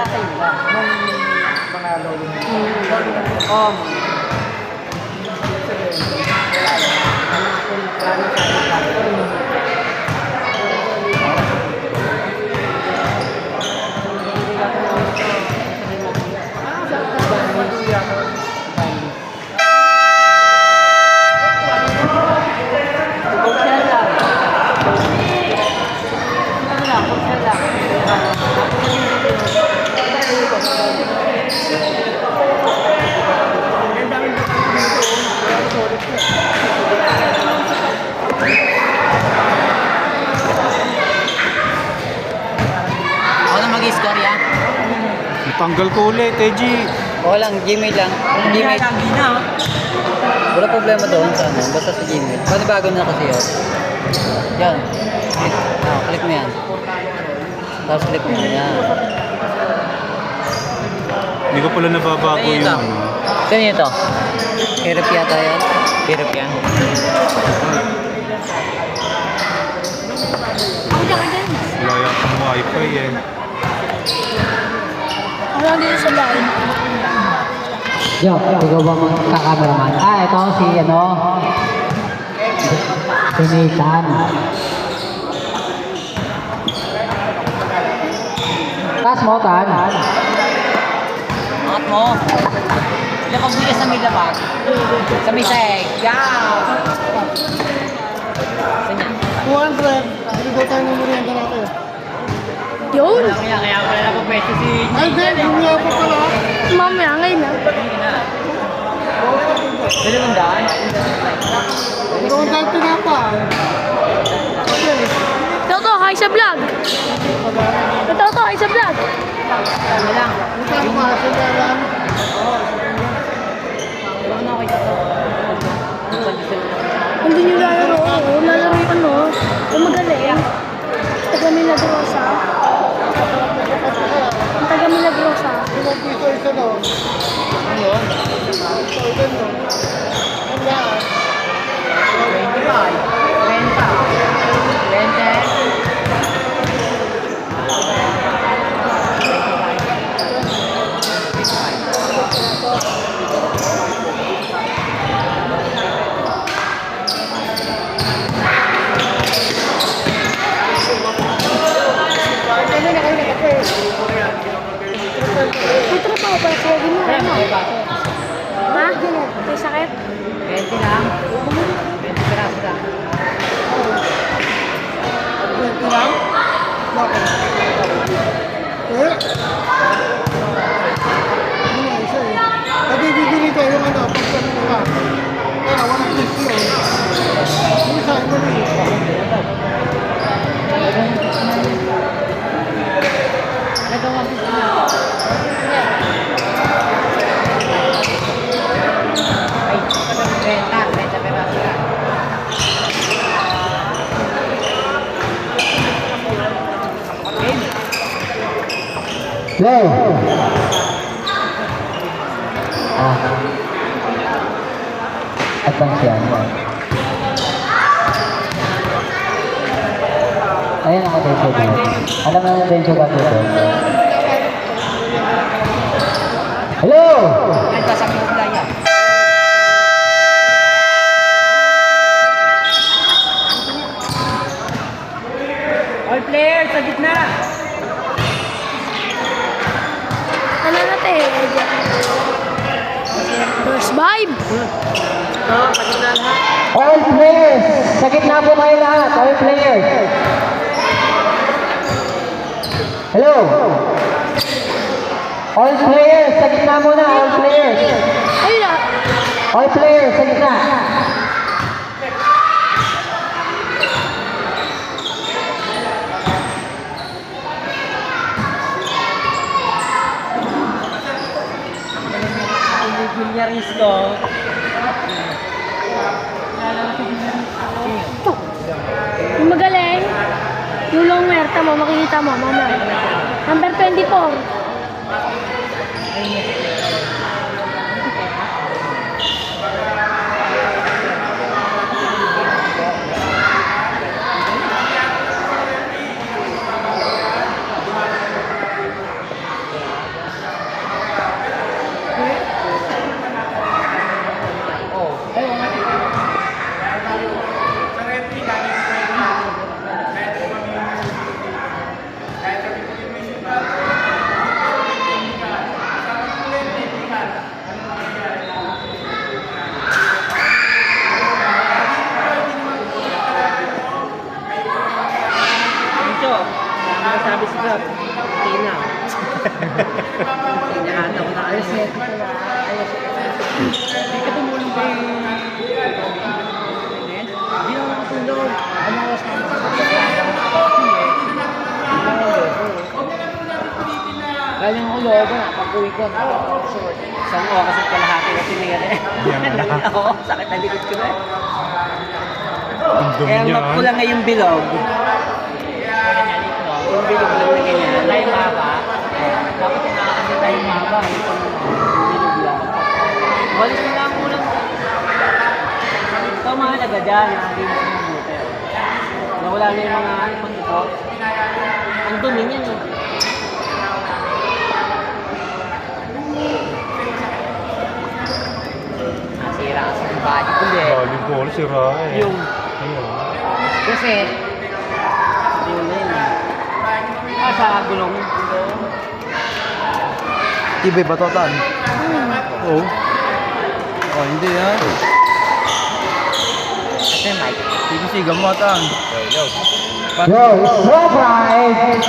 Mga lolo. Tanggal ko ulit, Teji. Oo lang, Gmail lang. Gmail. Wala problema doon sa ano, basta sa Gmail. Bago na kasi yun. Yan. Click mo yan. Tapos click mo yan. Hindi ko pala nababago yung ano. Saan yun ito? Hirap yata yan. Hirap yan. Wala yung wifi eh. Wala dito sa line. Yo, ikaw ba magkakameraman? Ito si ano? Si Nathan. Taas mo, Tan. Angat mo. Lapag bigas sa may lapag. Sa may seg. Yaw! Saan yan? 200. Hindi tayo ng merienda natin. Yun. Kaya pala na pagpwesto si... Ay, Ben, hindi nga po pala. Mamaya ngayon na. Dali mong daan? Pero ang dahil pinapa. Toto, hi sa vlog. Toto, hi sa vlog. Ano lang? Utang pa, sila lang. Ano ako ito? Hindi nyo lalaro. Lalaro yung ano. Yung magaling. Taga Milagrosa. Ang taga Milagrosa. Ilang piso isa no? Ano yun? Isa no? Ang lahat. 25. 20. 20. Ito pa ba? Sige mo. Ano? Ha? May sakit? 20 lang. 20 piraso lang. 20 lang? Bakit? Eh? Ano nga isa eh? Pwede bibili ko yung ano, pagkakas nila. Kaya, 150 yun. Yung isa, ano rin. Nagawa ko sila. Ay, 30 piraso lang. Play. Advance yan. Ayun ako din siya dito. Alam na din siya dito. Hello! Yan pa sa mga playa. All players sa gitna. Ano natin? First vibe. All players! Sa gitna po kayo lahat. All players. Hello! All players! Sa gitna muna. All players. Ay, All players sa gitna. Villarrisco. yung magaling. Yung long wear, tama, makikita mo, mamaya. Number 24. Hinahanap ko na ayos eh. Hindi ka tumulong kay... Hindi na nakatulog. Ano oras na galing ako loob na, pag-uwi ko, short. Isang oras at kalahati na tinigyan eh. Ako, sakit na likod ko na eh. Ang dumi Kaya niya, mag ko lang nga yung bilog. Yung bilog lang na ganyan. Tayo maba. Dapat yung nakakasya tayo maba. Yung bilog lang. Walis na lang ulang. Ito ang mahalaga dyan. Hindi mo sinabuti. Nawala na yung mga ipag-ipot. Ang dumi niyan eh. Nasira kasi yung body ko eh. Volleyball, sira eh. Yung Ayun. kasi yun na yun eh. Sa gulong. Tibay ba to, Tan? Oo. Oh, hindi ha. Kasi Mike. Sisigaw mo, Tan. Yo. Yo, surprise!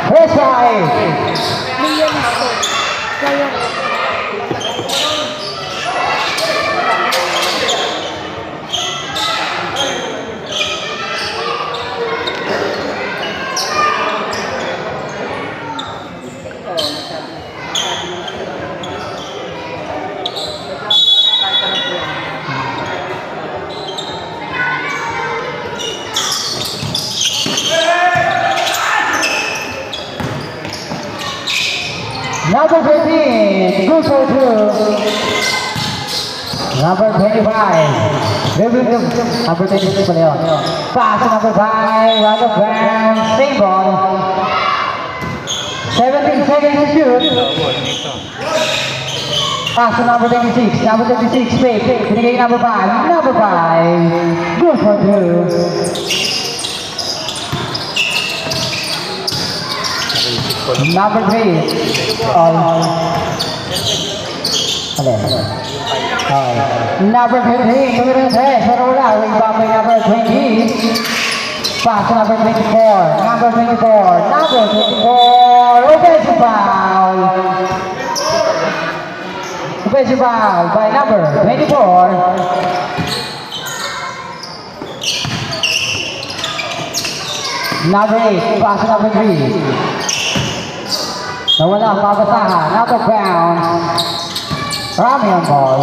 First try! Millions ko. Kaya ko. Number 15, good for two. Number 25, number 26 pala yun. Pass to number 5, out of bounds, same ball. 17 seconds to shoot. Pass to number 26, fake. Binigay number 5, good for two. Number 3. Number 15, numero 3, pero wala. Rebound by number 20. Pass to number 24. Number 24. Offensive foul. Offensive foul by number 24. Number 8, pass to number 3. Nawala ang babasahan. Out of bounds. Rami ang ball.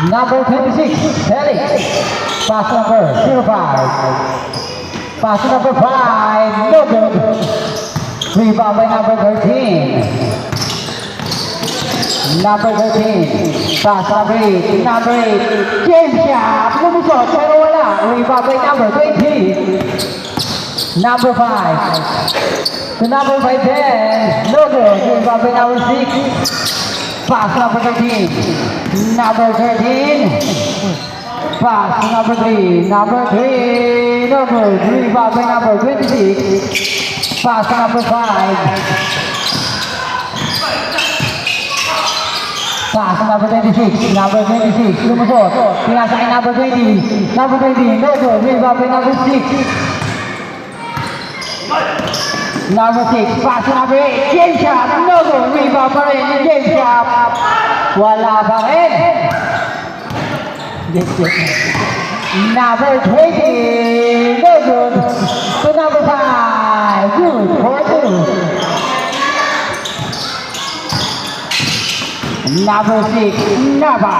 Number 26, Felix. Pass number 05. Pass number 5. No good. Rebound by number 13. Number 13, pass number 8, game shot, lumusot, pero wala, rebound by number 20. Number 5, to number 10, no good, rebound by number 6. Pass number 13, number 13, pass number 3, no good, rebound by number 26. Pass number 5. Pass number 26, lumusot, pinasa kay number 20, no good, rebound by number 6. Number 6, pass number 8, game shot, no good, rebound pa rin, game shot, wala pa rin. Number 20, no good, to number 5, good for 2. Number 6, Nava,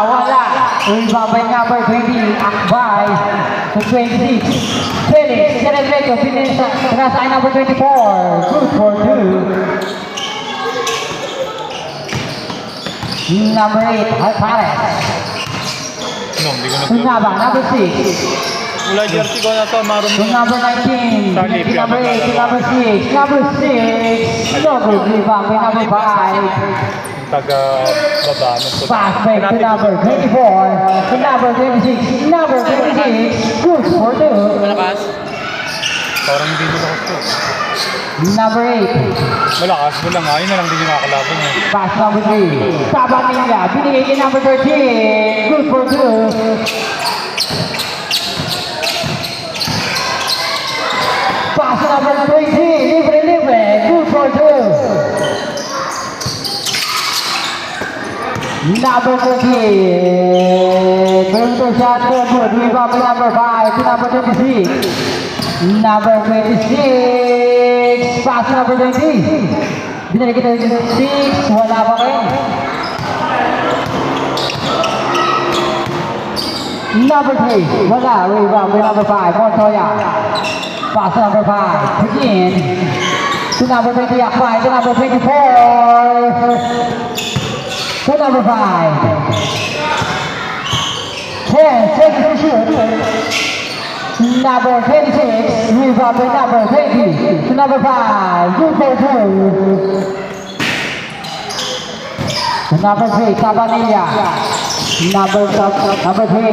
wala. Rebound by number 20, Akbay, to 26. Felix, Celebreto, pinasa ay number 24, good for 2. Number 8, Alvarez. No, hindi ko To Nava, number 6. Wala jersey ko na sa maroon To number 19, Salip, number 8, to number 6, no good, rebound by number 5. taga-baba. Pass back to number 24, to number 26, good for 2. Malakas. Parang hindi nila gusto. Number 8. Malakas mo lang nga. Yun na lang din yung nakakalaban niya. Pass number 3. Sabanilla. Binigay kay number 13. Good for 2. Pass number 20. Libre. Good for 2. Number 13. Counter shot. Good. Rebound by number 5 to number 26. Number 26. Pass number 20. Binigay kita 26. Wala pa rin. Number 3. Wala. Rebound by number 5. Montoya. Pass number 5. Begin. To number 20. Akbay. To number 24. To number 5. 10 seconds to shoot. Number 26. Rebound by number 20. To number 5. Good for 2. To number 3. Sabanilla. Number 3.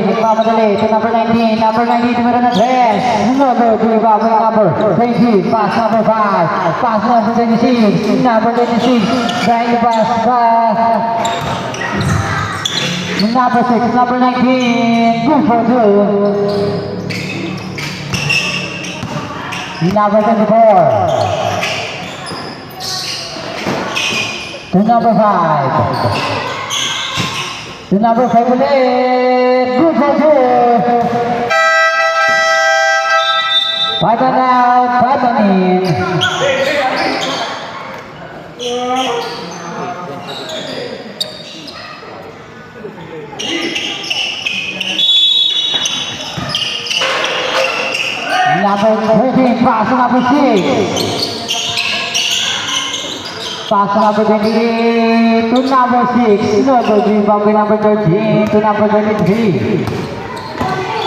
Nagmamadali. To number 19. Number 19. Numero na 3. Number 3. Rebound by number 20. Pass number 5. Pass number 26. Number 26. Trying to pass number 6. Number 19. Good for 2. Number 24. To number 5. To number 5 ulit. Good for 2. 5 and out. 5 and in. Number 13, pass to number 6. Pass to number 28 to number 6. No good rebound by number 13 to number 23.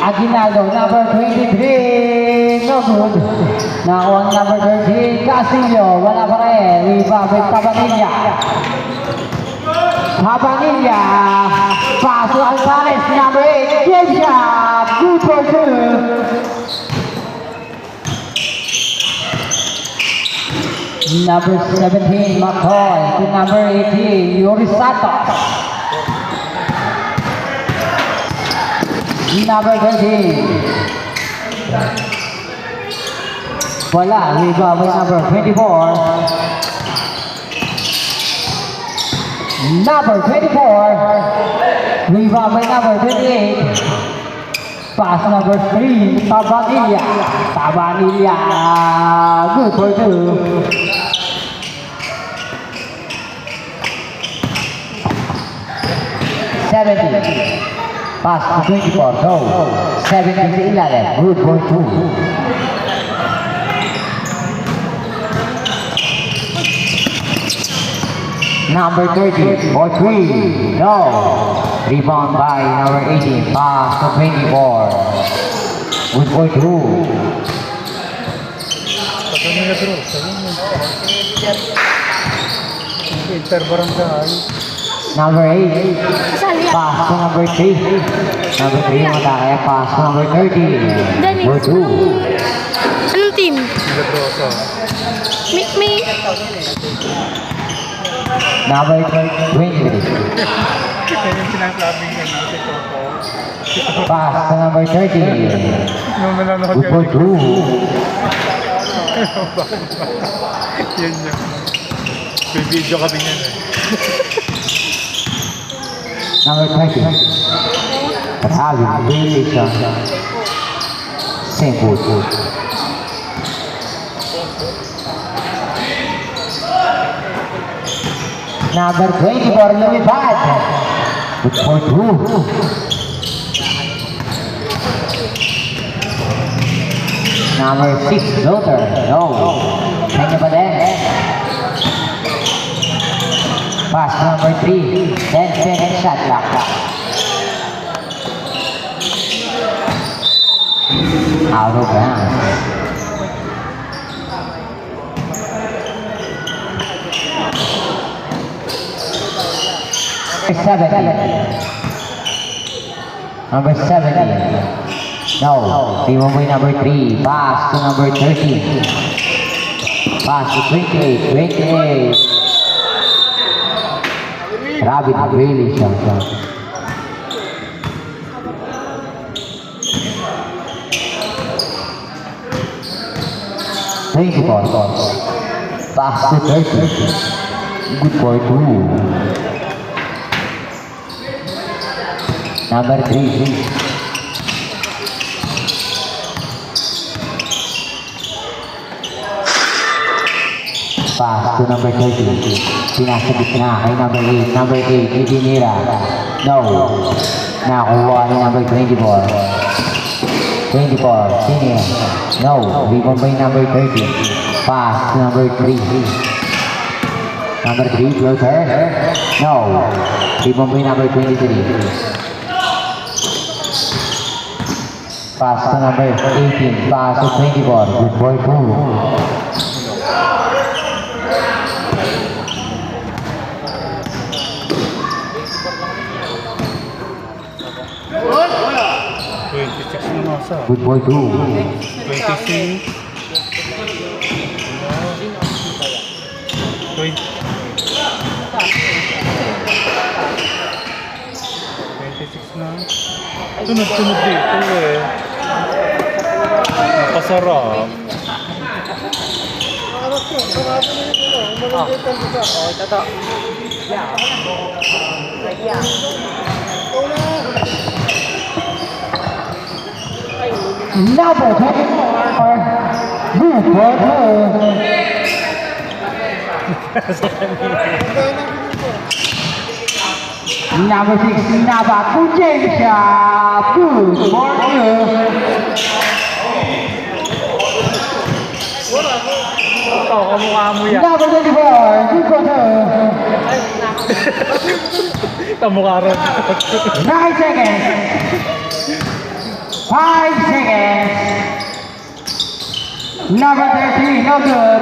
Aguinaldo, number 23. No good. Now on number 13, Castillo. Wala pa rin. Rebound by Sabanilla. Sabanilla. Pass to Alvarez, number 8. Game shot. Good for 2. Number 17, McCoy. To number 18, Yuri Santos. Number 13. Wala. Rebound by number 24. Number 24. Rebound by number 28. Pass number 3, Sabanilla. Sabanilla. Good for 2. 70. Pass to 24. Go. 70 to 11. Good for 2. Number 30 for 3. No. Rebound by number 18. Pass to 24. Good for 2. Sabi nila bro. Sabi nila. Interbarangay. Number 8. Kasali yan. Pass to number 3. Number 3 matake. Pass to number 30. Dennis, For 2. anong team? Milagrosa. May Number 23. Yan yung sinasabi niya na si Toto. Pass to number 30. Nung nanonood Good for 2. Yan yung. May video kami niyan eh. Number 20. Ravi, Wilson. Same foot. Number 24, Lumipad. Good for 2. Number 6, Luther. No. Kanya pa din. Pass number 3. 10-second shot clock. Out of bounds. Number 7. Number 7. No. Team Mumbai number 3. Pass to number 13. Pass to 28. 28. Rabbit really shot. Thank you, pass to 30. Good boy, 2. Number 3. Pass to number 30. Pinasa gitna kay number 8. Number 8, Idinira. No. Nakuha ni number 24. 24, senior. No. Rebound by number 30. Pass to number 3. Number 3, closer. No. Rebound by number 23. Pass to number 18. Pass to 24. Good boy, 2. Good boy, 2. 26. 26 na. Sunod-sunod dito eh. Napasarap. Aras ko, sarado na yun. Maganda yung isa. Oh, ito to. Number 24. Good boy, 2. Number 6, Naba Kuchensha. Good boy, 2. Ito, kamukha mo yan. Number 24. Good boy, 2. Kamukha rin. 9 seconds. 5 seconds. Number 13, no good.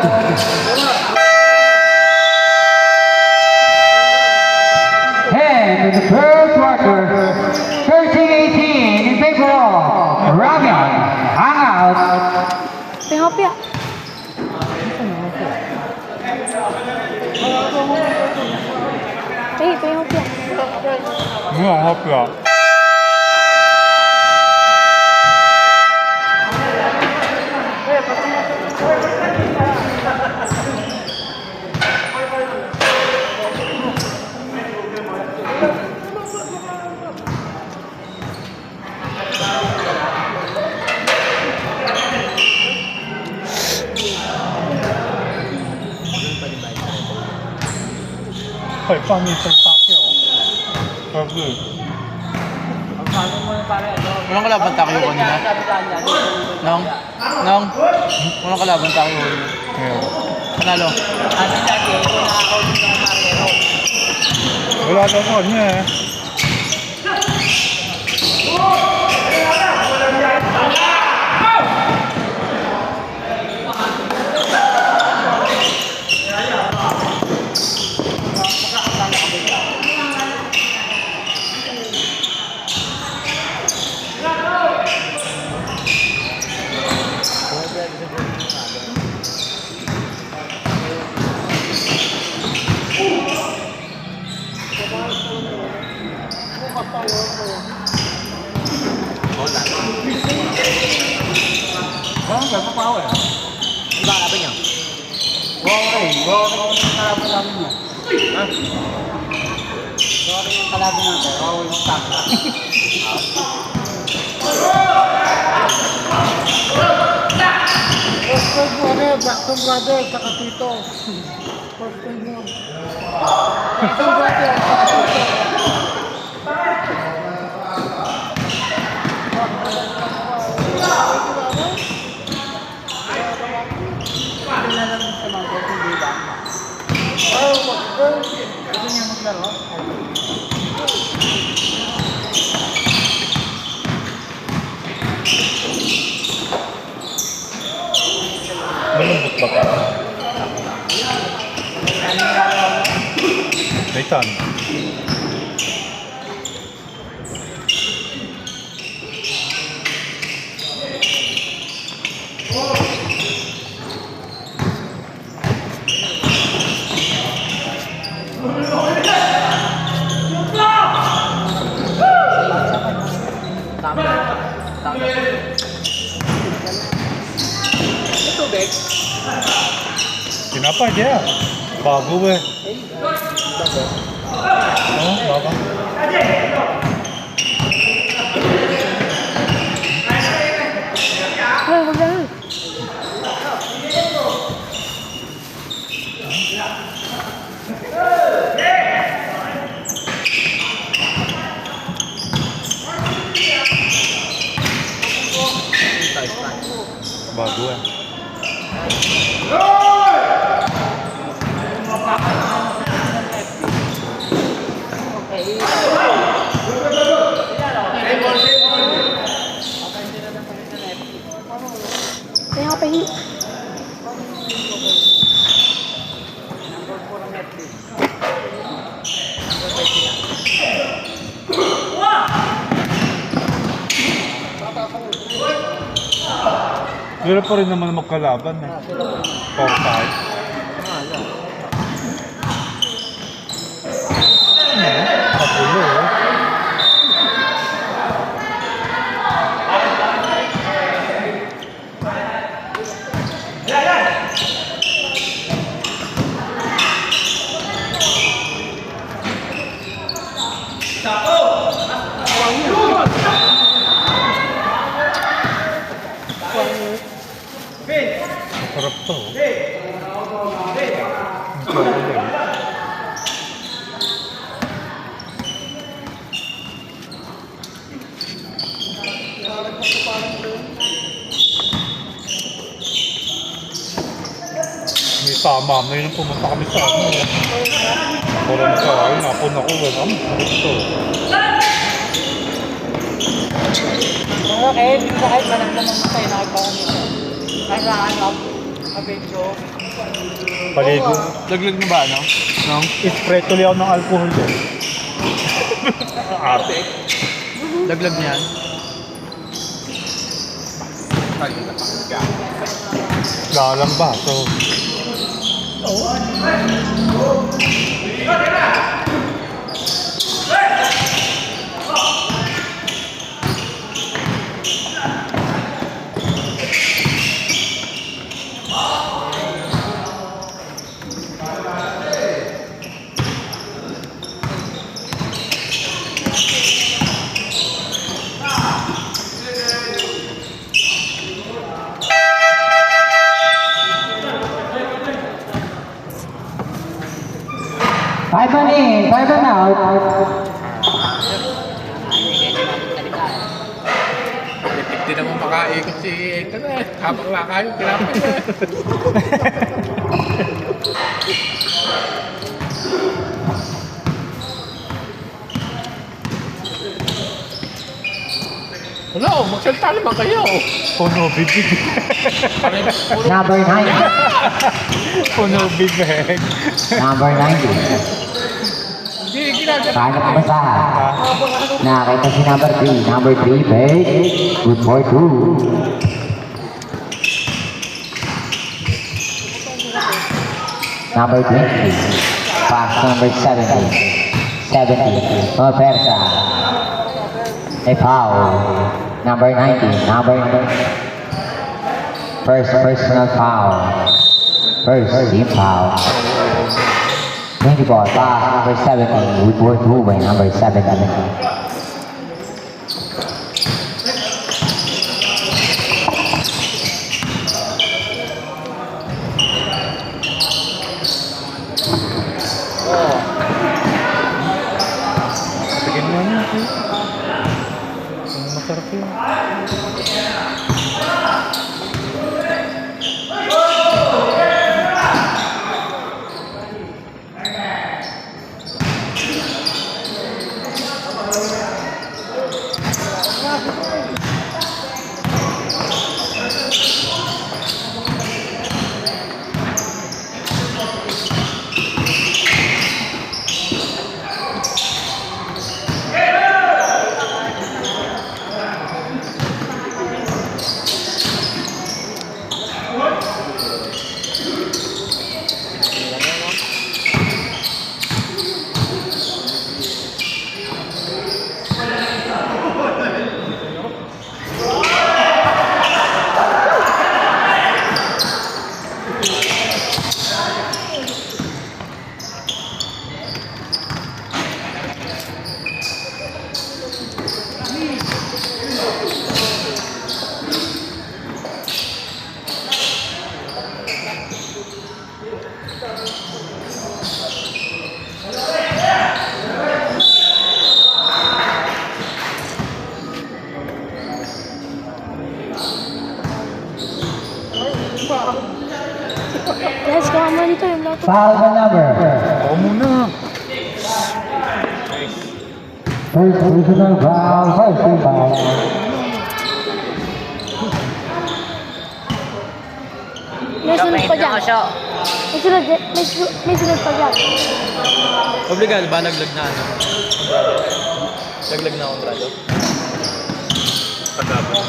And in the first quarter, 13-18 in favor of Rabian. Hang out. Pingopya. Pingopya. Mga hapya. Ay, paano yung Takyo? Grabe. Walang kalaban Takyo kanina? Nong? Walang kalaban Takyo kanina? Ngayon. Panalo? Wala daw ko niya eh. First point mo, Jackson Brothers, saka Tito. First point mo. Jackson Brothers, saka Tito. Malambot ba ka? Nathan. Kenapa dia? Bago eh. Oh, bago. Ay, wag ganun. Bago eh. Kaya ka pahingi. Hirap pa rin naman magkalaban eh. 4-5. Kapulo eh. Sarap to. Ang kapulo eh. May tama na yun pumunta kami sa ano. Parang sa ay napon ako. Ang gusto. Bakit? Kahit managdaman mo tayo nakagawa nito. Kailangan ako. Kabidyo. Paligo. Laglag na ba, no? No? Spray tuloy ako ng alcohol doon. Arte. Laglag niyan. Lalang ba? So, Five on in, 5 on out. Hindi na mo makaikot si ito na eh. Habang lakayo, kinapay na eh. Wala, magsalita naman kayo. puno bibig. Number 90. Puno bibig. Number 90. Hindi, ginagawa. Kaya na basahan. Nakita si number 3. Number 3, big. Good for 2. Number 20. Pass number 70. 70. Oferta. A foul. Number 19. Number first personal foul. First team foul. 24. Pass number 70. Woodward Ruben. Number 70. Tignan mo yun. Masarap yun. Guys, gawa mo dito yung loto. Foul by number. Ako muna. First personal foul, first team foul. May sunod pa dyan. May sunod pa dyan. Obligado ba? Naglag na ano? Naglag na kontrado? Pagdapat.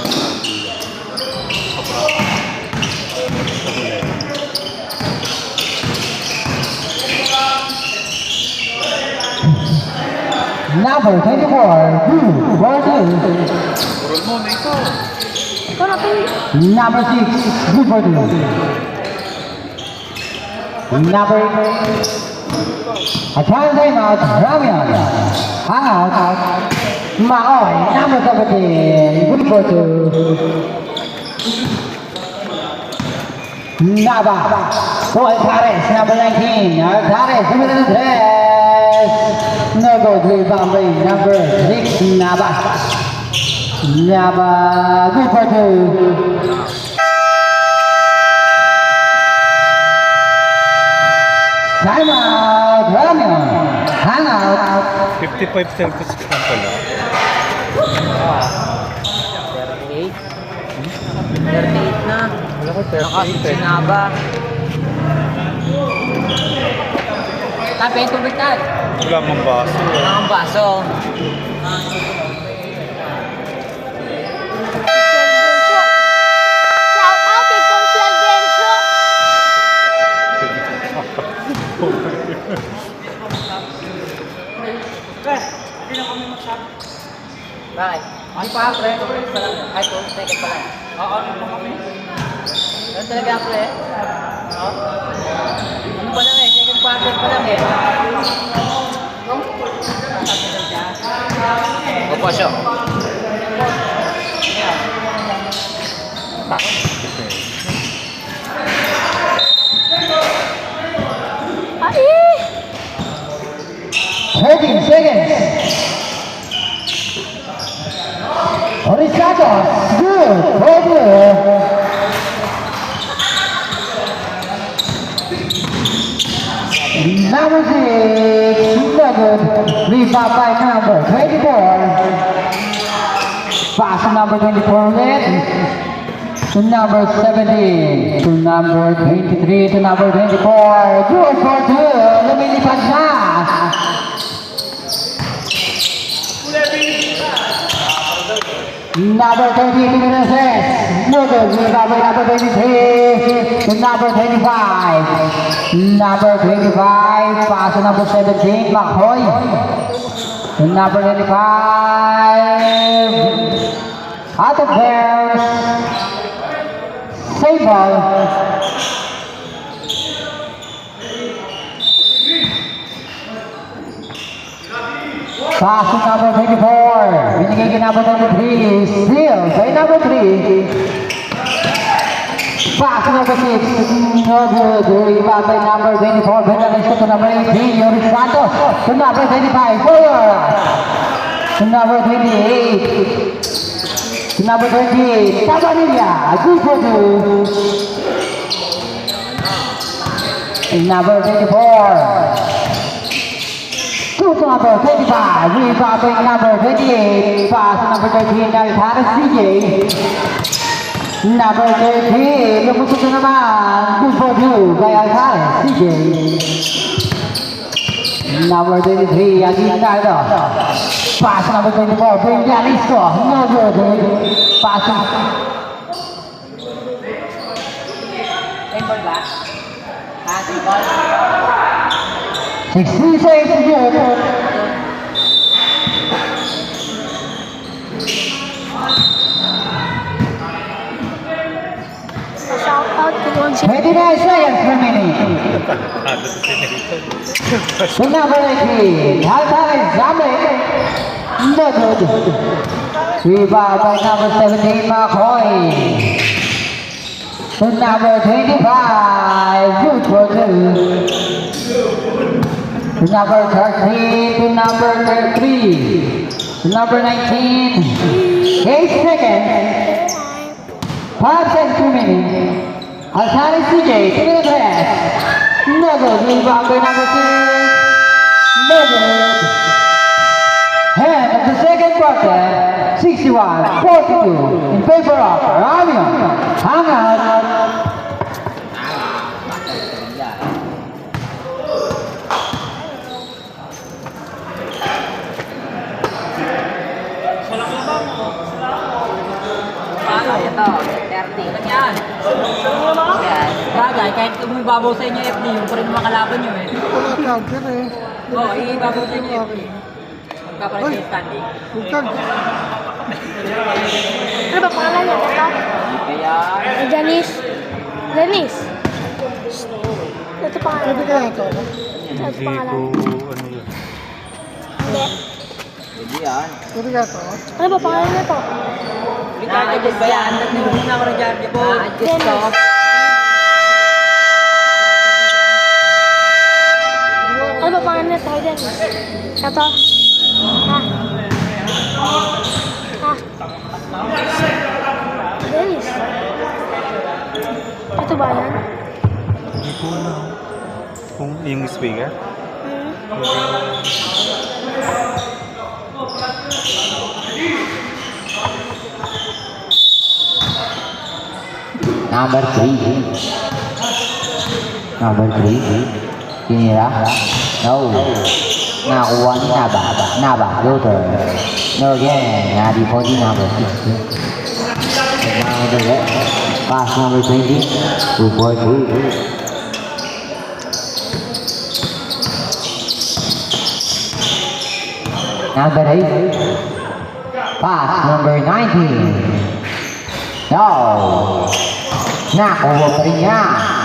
Number 24, Blue Bordeaux. Purol mo na ito. Ikaw na pili. Number 6, Blue Bordeaux. Number 8, a time out, Ramian. Hangout, Maoy, number 17, Blue Bordeaux. Nava, Roy Pares, number 19, Pares, number 3. No go, rebounding, number 6, Nava. Nava, Blue Bordeaux. Time out, Ramian. Hangout. 55 seconds lang pala. 38? 38 na. Wala ko 38 eh. Sinaba. Tabi yung tubig tal. Wala mong baso. Wala kang baso. Shout out kay Consuel Bencio. Bakit? Ano pa, pre? Ay, 2 seconds pa lang. Oo, ano kami? Ano talaga, pre? Oo? Ano pa lang eh? Second quarter pa lang eh. Opo siya. Ay! 13 seconds. Orizatos, good, Bordeaux. Number 6, no good. Rebound by number 24. Pass to number 24 led. To number 17. To number 23. To number 24. Good for 2. Lumilipad na. Number 30 to Meneses. No good. Rebound by number 23. To number 25. Number 25. Pass to number 17. Makoy. To number 25. Out of bounds. Save ball. Pass to number 24. Binigay kay number 23. Steal kay number 3. Pass to number 6. No good. Rebound by number 24. Benalista to number 18. Yoris Santos to number 25. Forward. To number 28. To number 28. Tabanilla. Good for 2. To number 24. To number 25. Rebound by number 28. Pass to number 13. Altares CJ. Number 13. Lumusok na naman. Good for 2. By Altares CJ. Number 23. Aguinaldo. Pass to number 24. Brillantisto. No good. Pass to... Temple ba? Ah, temple. 60 seconds good. Shout out kay Consuel. 29 seconds remaining. Ano sa sinito? To number 18. Altares Zamre. No good. Rebound by number 17. McCoy. To number 25. Good for 2. number 13, to number 3, to number 19, 8 seconds, 5 seconds remaining. Altani CJ, to the press. No good, rebound by number 6, no good. And of the second quarter, 61-42 in favor of Ramion. Hang out. Ito, 30 lang yan. Bagay, kahit kung ibabaw sa inyo FD, yung pa rin makalaban nyo eh. Wala counter eh. Oo, ibabaw sa inyo FD. Magkapalit kayo standing. Sultan. Ano ba pangalan niya? Ito? Kaya, Janice. Janice. Ito pangalan. Pwede kaya ito? Ito Hindi pangalan. ko, ano yun. Hindi. hindi yan. Pwede kaya ito? Ano ba pangalan niya ito? Na-adjust ba yan? Nagmumuna ako ng Jardy po. Na-adjust ko. Ano ba pangalan niya ito? Janice. Ito? Ha? Ha? Janice. Ito ba yan? Hindi ko alam. Kung yung speaker? Number 3. Number 3. Tinira. No. Nakuha ni Naba. Naba. Loader. No again. Nadi po di number 16. Pass number 20. 2-4-2. Number 8. Pass number 19. No. Nakuha pa rin niya.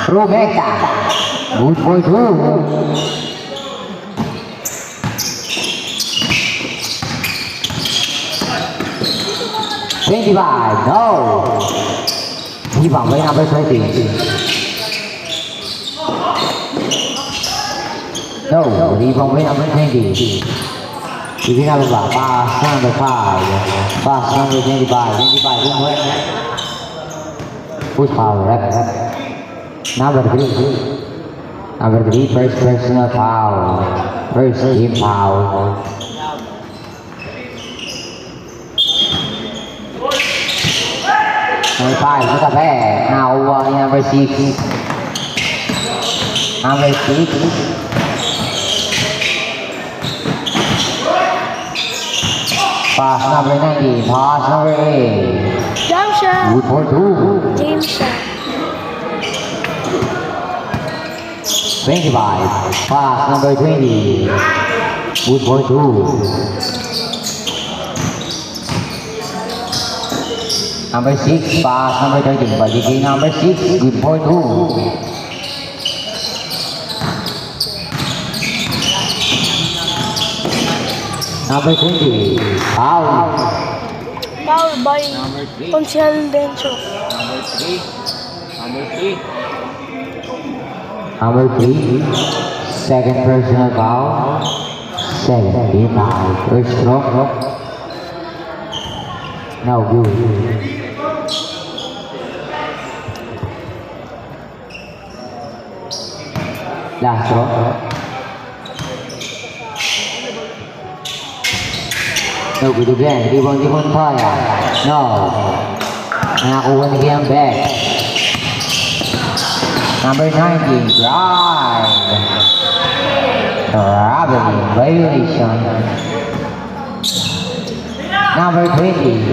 Rubeta. Good for 2. No. Rebound by number 20. No. Rebound by number 20. Hindi na ba? Pass number 5. Pass number 25. 25. Push foul. Rep. Number 3. Number 3. First personal foul. First team foul. Number 5. Look at that. Now number 6. Number 6. Pass number 90. Pass number 8. Jump shot. Good for 2. James shot. 25. Pass number 20. Good for 2. Number 6. Pass number 13. Balik number 6. Good for 2. Number 20. Foul. Foul by Consel Denso. Number 3. Second personal foul. 75. First stroke. No good. Last stroke. No good again. Rebound Taya. No. Nakakuha ni Kian back. Number 19. Drive. Robbery. Violation. Number 20.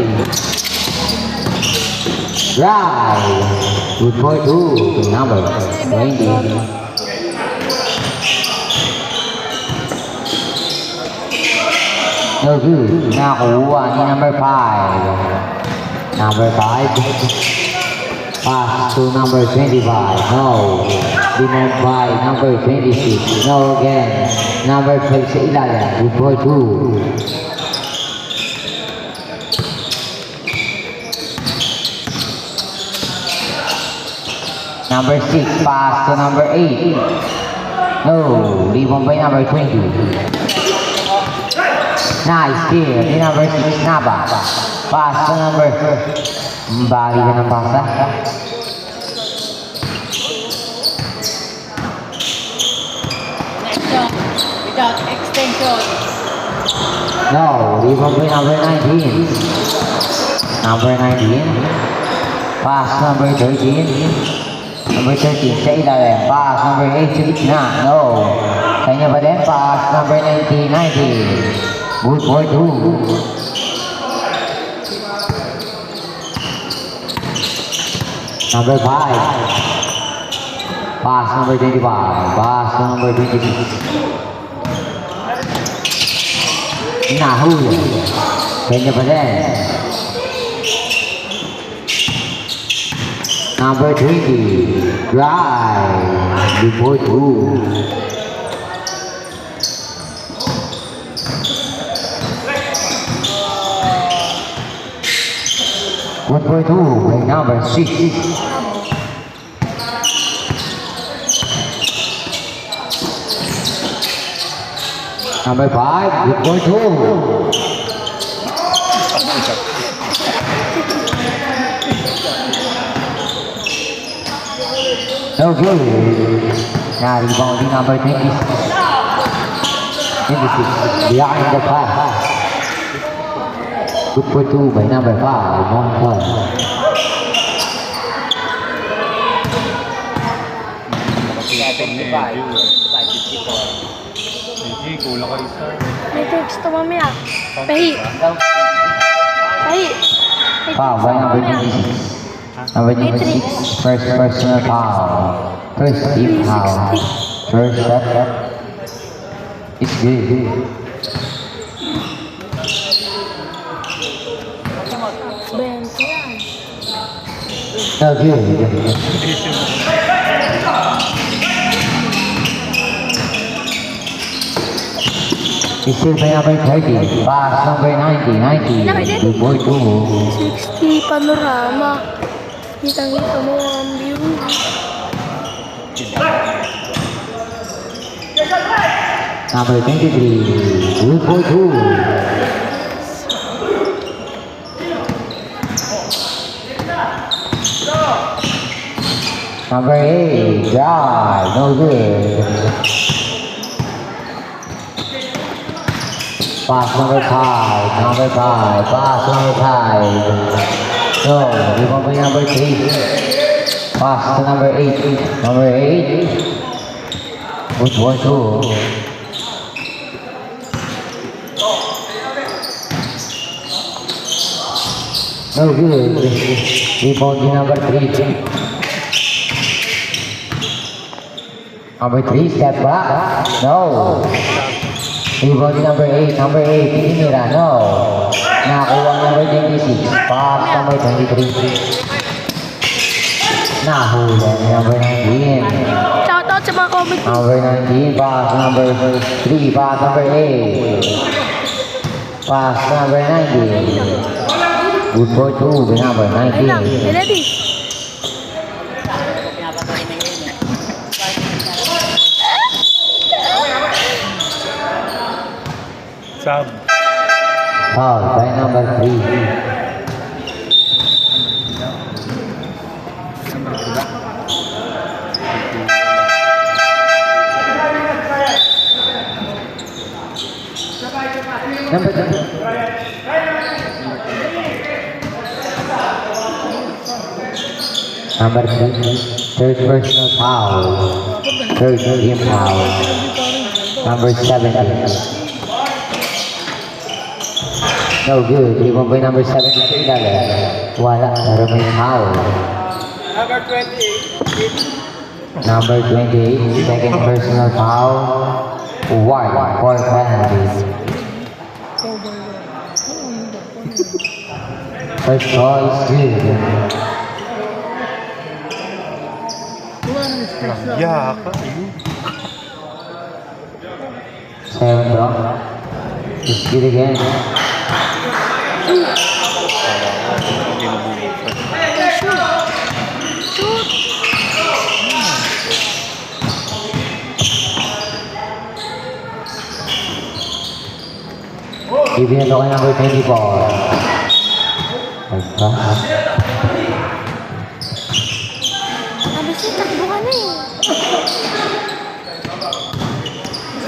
Drive. Good for 2. Number 20. No good. Nakuha ni number 5. Number 5. Pass to number 25. No. Denied by number 26. No again. Number 12 sa ilalim. Good for 2. Number 6. Pass to number 8. No, rebound by number 20. Nice steal. The number 6, Naba. Pass to number... Bali ka ng pasa. Next shot. Without extension. No, rebound by number 19. Number 19. Pass number 13. Number 13 sa ilalim. Pass number 8 sa gitna. No. Sa inyo pa din. Pass number 19. 19. Good for 2. Number 5. Pass number 25. Pass number 26. Nahuli. Kanya pa din. Number 20. Drive. Before 2. Good for 2 by number 6. Number 5, good for 2. No good. Now rebounding number 26. Behind the pass. Good for 2 by number 5, 1 point. Hindi, kulang ka isa. May text to mamaya. Pahi. Pahi. Foul by number 26. Number 26, first personal foul. First team foul. First shot. It's good. Bento yan. No good. It's still by number 30. Pass number 90. 90. Good boy 2. 60 panorama. Kitang-kita mo ang view. Number 23. Good boy 2. Number 8, drive, no good. Pass number 5, pass number 5. No, rebound by number 3. Pass to number 8. Number 8. Good boy 2. No good. Rebound by number 3. Number 3, step back. No. Rebound number 8. Number 8, tinira. No. Nakakuha number 26. Pass number 23. Nahula number 19. Shoutout sa mga comment. Number 19, pass number 3. Pass number 8. Pass number 19. Good for 2, number Ayun lang. 19. Ready? Sab. Foul by number 3. Number 3. Number 3. Third personal foul. Third team foul. Number 17. No good. Rebound by number 73 talaga. Wala. Pero may foul. Number 28. Number 28. Second personal foul. One for penalty. First call is good. Yeah, ka. Ayun. Seven bro. It's good again. Ibigyan ko kay number 24. Agpa. Sabi siya, takbo ka na eh.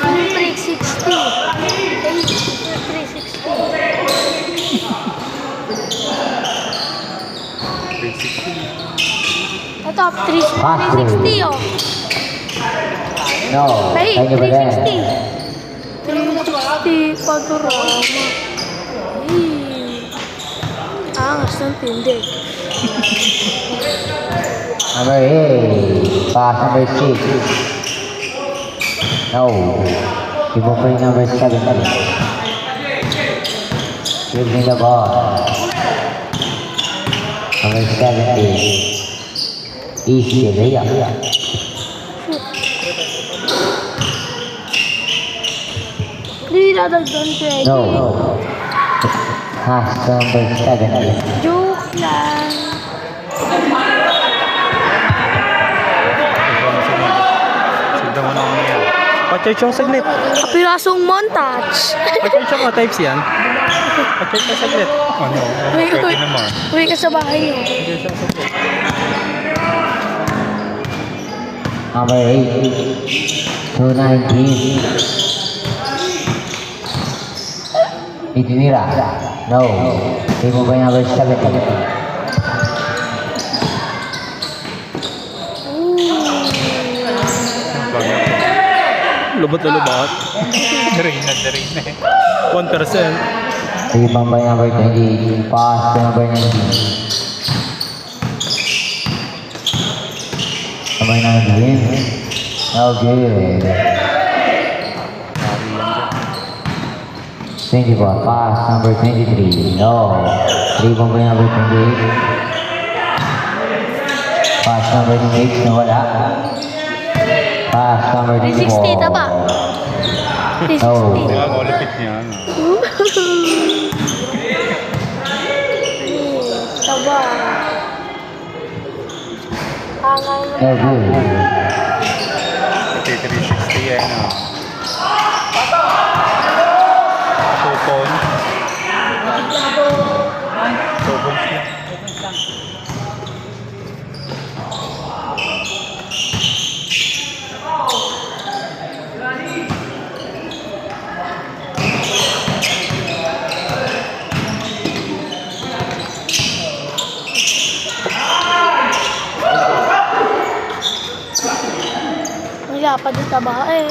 360. 360. Ito, 360 oh. No, Ay, thank you for that. 360 panorama. Angas ng tindi. Number 8. Pass number 6. No. Give up for number 7. Give me the ball. Number 70. Easy layup. Hindi nadagdan pwede. No. Pass number 7. Joke lang. Sigda mo na ako niya. Pa-charge ako saglit. Kapirasong montage. Pa-charge ako, types yan. Pa-charge ako saglit. Ano? Pwede naman. Uwi ka sa bahay niyo. Pa-charge ako saglit. Number 8. 219. Itinira. No. Give up for number 70. Lubot na lubot. Drain na eh. 1%. Give up by number 20. Pass to number 19. Number 19. No good. 24. Pass number 23. No. Rebound by number 28. Pass number 6. Nawala. Pass number 24. 360, taba. 360. Diba, malupit niya. Ano? Taba. Angay mo. No good. Ito 360 yan. Ah. 2 points. 2 points lang. Wala pa din taba eh.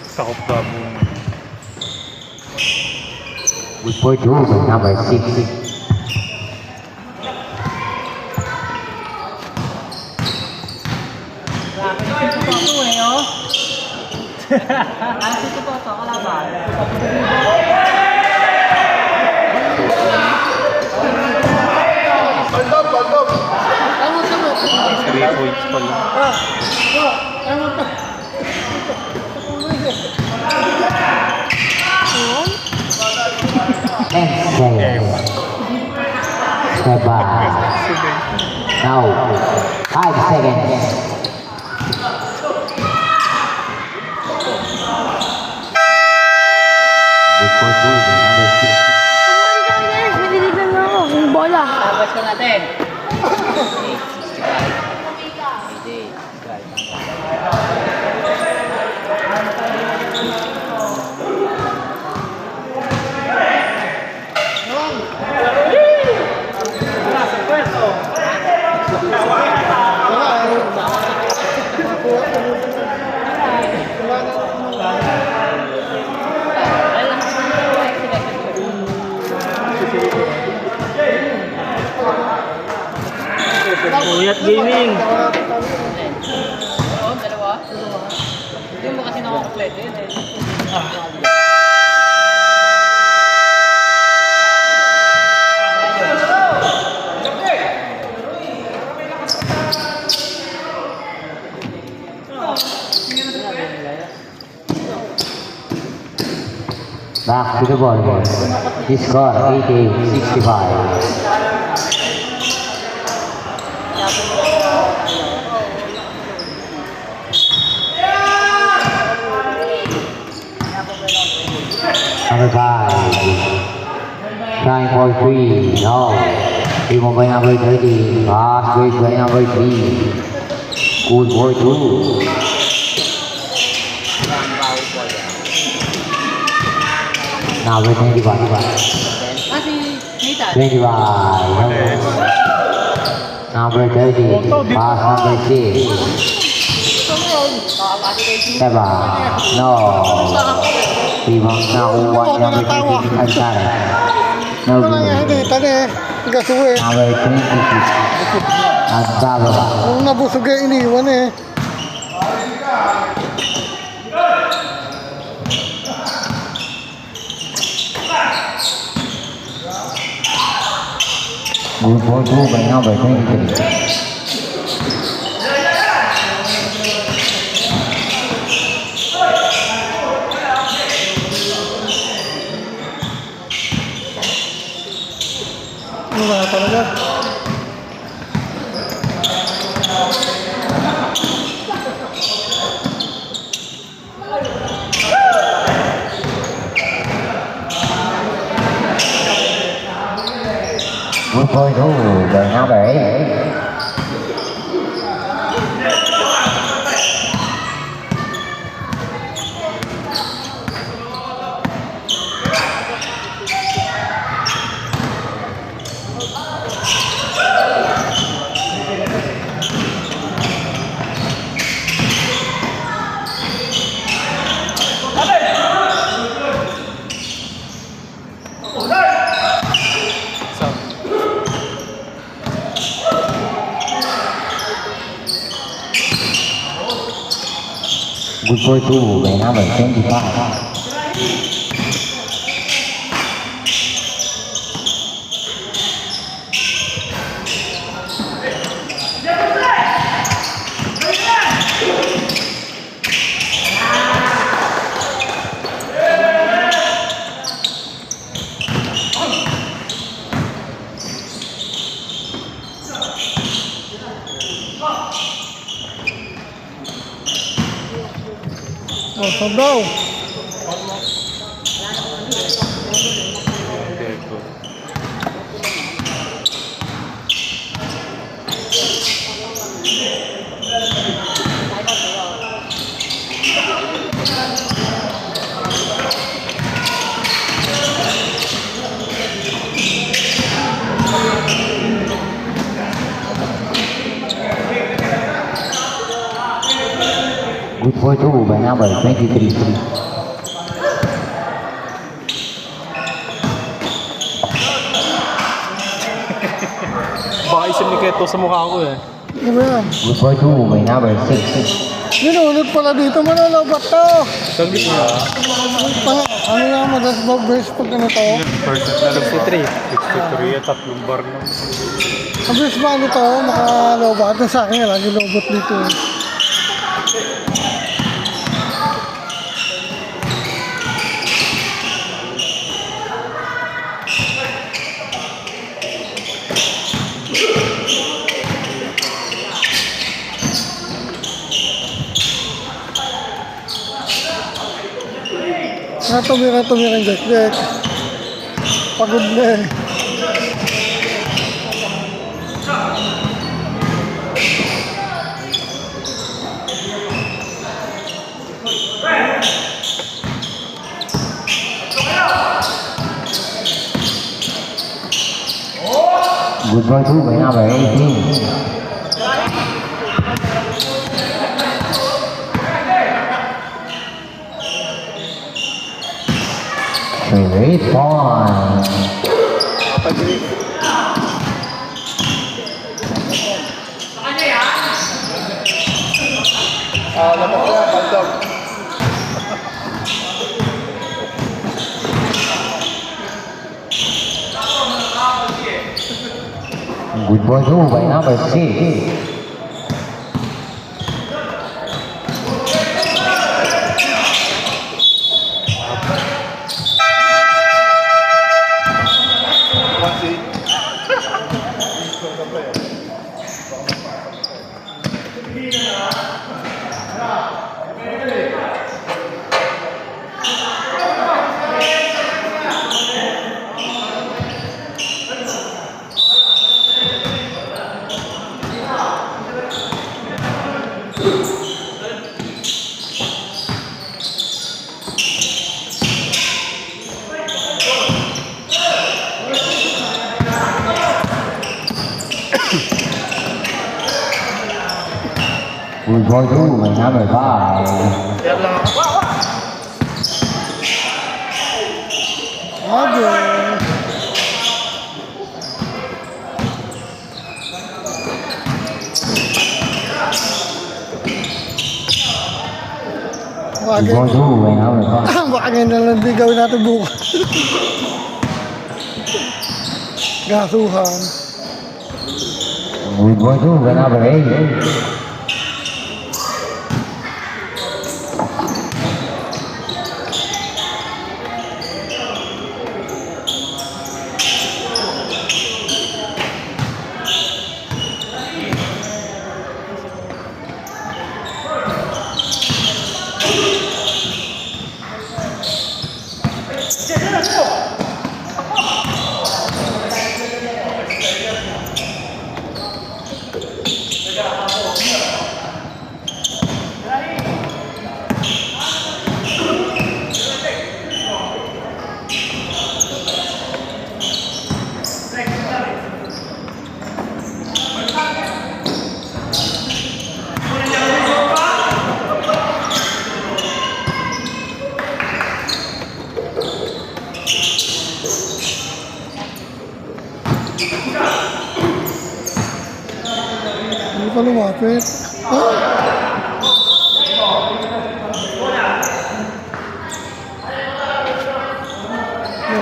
Sakop ba mo? Good for two by number 6. Three points pa lang. Yun. 10 seconds. Step back. Now, 5 seconds. Good for two by number 6. Bumalik ka guys. Biniligan na ako. Yung bola. Tapos ko natin. Uyat Gaming. Oo, dalawa. Hindi mo kasi nakakompleto yun eh. Back to the ball. This score 88-65. Number 5. Trying for 3. No. Team by number 30. Pass break by number 3. Good for 2. Number 25. Kasi, Nathan. 25. Number 30. Pass number 6. Diba? No. Timang nakuha ni number 26 ang tari. No Ito lang yan, good. tali. Gasuwe. Number 26. Ang bababa. Kung nabusog ay iniwan eh. Good for 2 by number 23. Wala talaga. Good for 2 by number 8. Good for 2 by number 25. Oh, saan daw? Good for 2 by number 23. Baka isim ni Keto sa mukha ko eh. Ano ba yan? Good for 2 by number 6. Binulot pala dito, manalabat to. Saglit niya. Ano nga, madas ba best pag ganito? First na 63. 63 at tatlong bar na. Ang best ba nito, makalobat. Ang sa akin, lagi lobot dito. Tumira Jack. Pagod na eh. Good for 2 by number 18. Great point. Good for 2 by number 6. ball 2 by number 5. Grabe. Bagay. Ball 2 by number 5. Bagay na lang din gawin natin bukas. Gasuhan. With ball 2 by number 8. Hindi pa lumapit.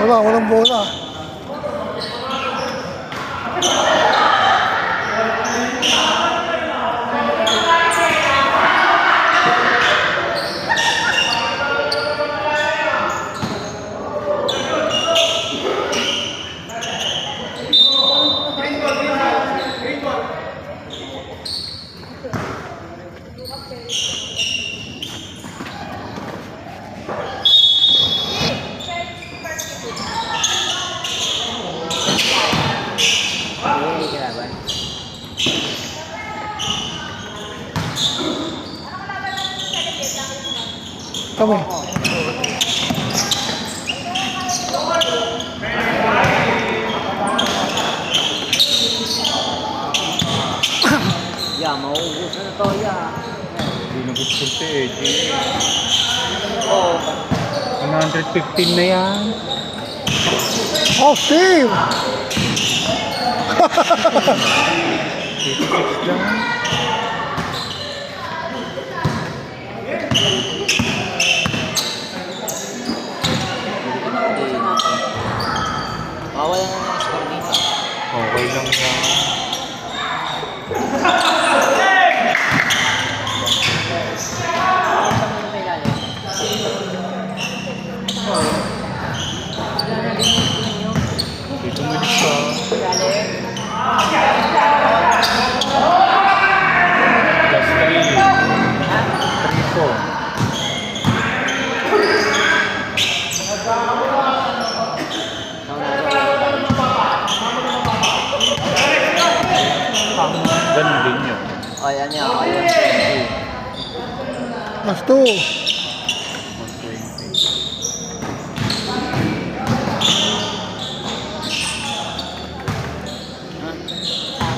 Walang bola. Kami. Yeah, mauubos na to, yeah. Hindi na gusto si Eddie. Oo. 115 na yan. Oh, Steve! 86 lang. Bawal na ng score dito. Okay lang yan. Dito milig ka. Just 3. 3-4. Ganun din yun. O, yan yan. O, yan. Mas 2. 120.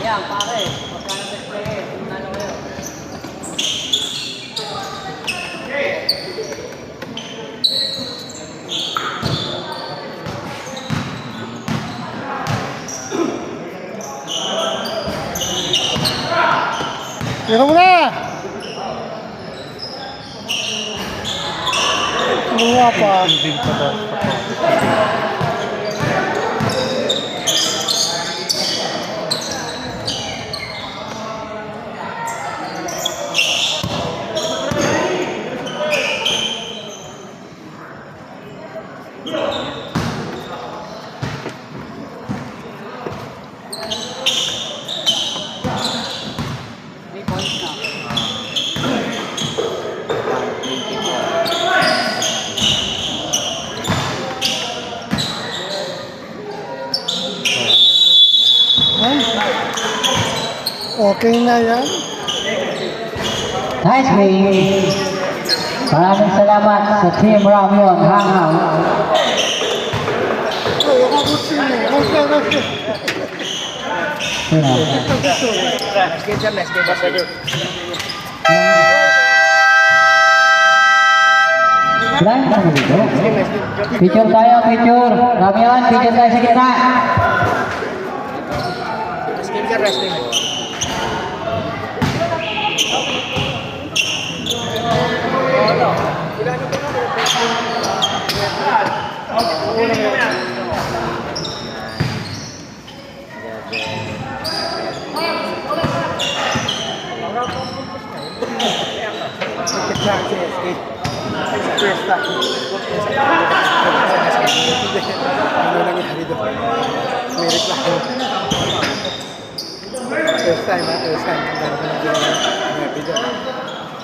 Yan, pare. Magkano sa play? Ano kayo? Tira mo na! Kumuha pa. Hindi pa daw. Okay na yan. Nice play. Maraming salamat sa Team Ramyon Hanghang. Oh, ako gusto niyo. Gusto. Sino? Let's get some, let's get some. naman dito. Picture tayo, picture. Ramian, picture tayo sa gitna. First time. Ang dami ko nang ginawa ng video.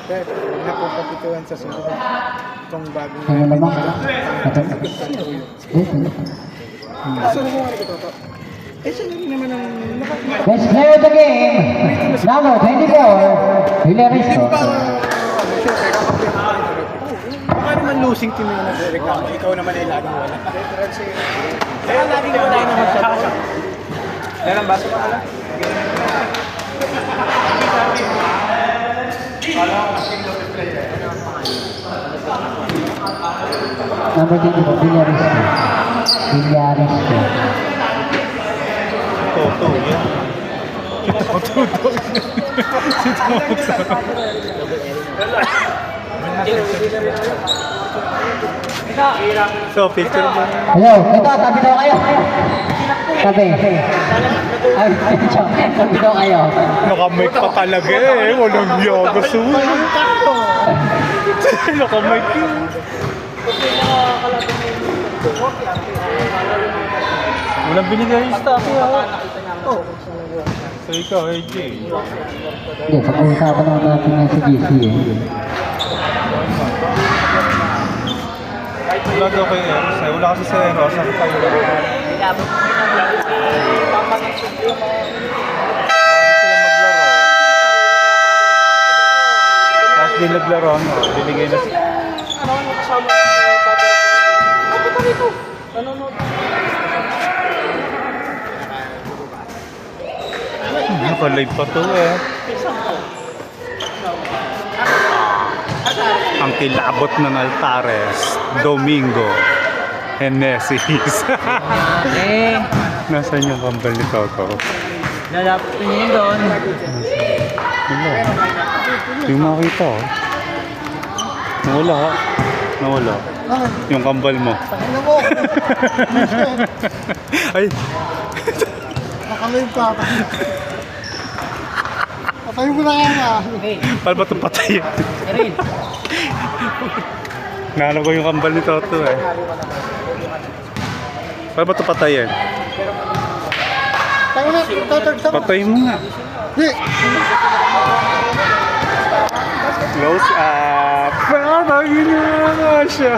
Kaya, huwag na po kapituan sa sunod. Itong bagong Ano naman? Kaso mo nga ito to. Siya na rin naman ang nakakita. Best player of the game, number 24, Villarisco. Baka naman losing team yung nagreklamo. Ikaw naman ay laging wala. Kaya laging wala yung naman siya. Yan ang baso pa ala. Number 24, Villarisco. Villarisco. Toto, yan. Toto. Si Toto. So, picture mo. Hello, ito, tabi daw kayo. Tabi. Ay, tabi daw kayo. Nakamike pa talaga eh. Walang yoga suwi. Nakamike yun. Walang binigay yung stock yun. So ikaw, AJ. Hindi, pag-uusapan naman natin yan sa GC eh. Wala daw kay Eros eh. Wala kasi sa Eros. Ako kayo lang. Bakit sila maglaro? Tapos din naglaro, no? Binigay na sila. Naka-live pa to eh. Ang kilabot ng Altares, Domingo, Henesis. Eh, Nasaan yung kambal ni Toto? lalapit ko niya doon. Wala. Yung makita oh. Nawala ha? Nawala. Yung kambal mo. Ano mo? Ay! Nakalive ka. Patay mo na nga. Paano ba ito patayin? Erin, Nahanap ko yung kambal ni Toto eh. Paano ba ito patayin? Tayo na, tatag sa... Patayin mo nga. Di! Close up! Patayin mo nga siya!